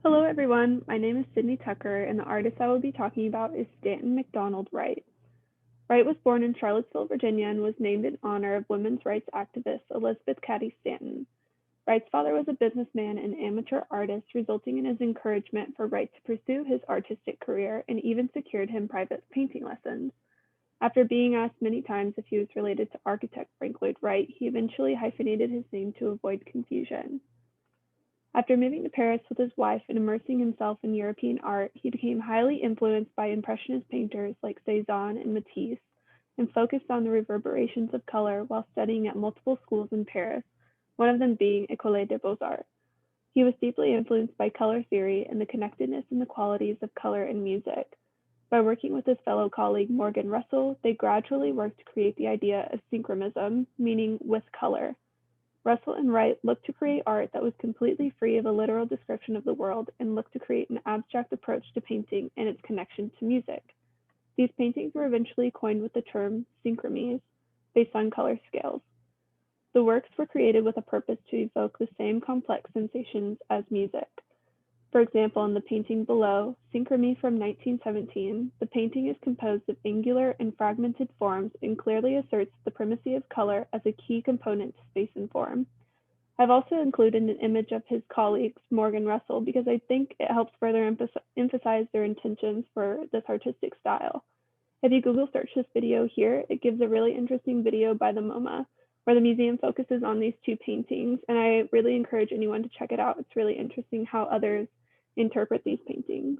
Hello, everyone. My name is Sydney Tucker, and the artist I will be talking about is Stanton MacDonald Wright. Wright was born in Charlottesville, Virginia, and was named in honor of women's rights activist Elizabeth Cady Stanton. Wright's father was a businessman and amateur artist, resulting in his encouragement for Wright to pursue his artistic career and even secured him private painting lessons. After being asked many times if he was related to architect Frank Lloyd Wright, he eventually hyphenated his name to avoid confusion. After moving to Paris with his wife and immersing himself in European art, he became highly influenced by Impressionist painters like Cezanne and Matisse, and focused on the reverberations of color while studying at multiple schools in Paris, one of them being École des Beaux-Arts. He was deeply influenced by color theory and the connectedness and the qualities of color in music. By working with his fellow colleague Morgan Russell, they gradually worked to create the idea of synchromism, meaning with color. Russell and Wright looked to create art that was completely free of a literal description of the world and looked to create an abstract approach to painting and its connection to music. These paintings were eventually coined with the term synchromies, based on color scales. The works were created with a purpose to evoke the same complex sensations as music. For example, in the painting below, Synchromy from 1917, the painting is composed of angular and fragmented forms and clearly asserts the primacy of color as a key component to space and form. I've also included an image of his colleagues, Morgan Russell, because I think it helps further emphasize their intentions for this artistic style. If you Google search this video here, it gives a really interesting video by the MoMA, where the museum focuses on these two paintings, and I really encourage anyone to check it out. It's really interesting how others interpret these paintings.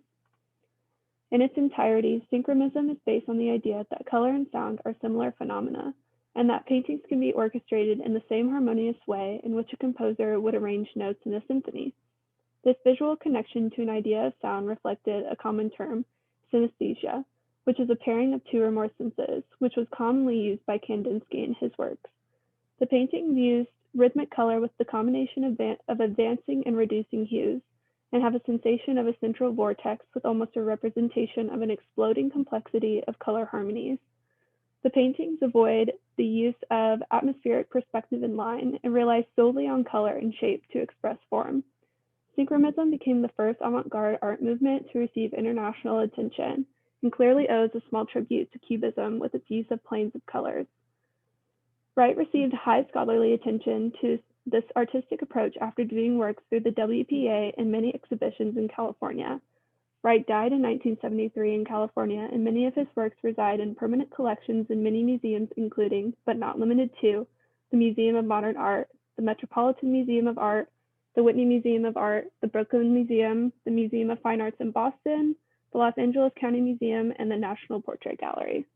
In its entirety, synchromism is based on the idea that color and sound are similar phenomena, and that paintings can be orchestrated in the same harmonious way in which a composer would arrange notes in a symphony. This visual connection to an idea of sound reflected a common term, synesthesia, which is a pairing of two or more senses, which was commonly used by Kandinsky in his works. The paintings used rhythmic color with the combination of advancing and reducing hues, and have a sensation of a central vortex with almost a representation of an exploding complexity of color harmonies. The paintings avoid the use of atmospheric perspective and line and rely solely on color and shape to express form. Synchromism became the first avant-garde art movement to receive international attention and clearly owes a small tribute to Cubism with its use of planes of colors. Wright received high scholarly attention to this artistic approach after doing work through the WPA and many exhibitions in California. Wright died in 1973 in California, and many of his works reside in permanent collections in many museums, including, but not limited to, the Museum of Modern Art, the Metropolitan Museum of Art, the Whitney Museum of Art, the Brooklyn Museum, the Museum of Fine Arts in Boston, the Los Angeles County Museum, and the National Portrait Gallery.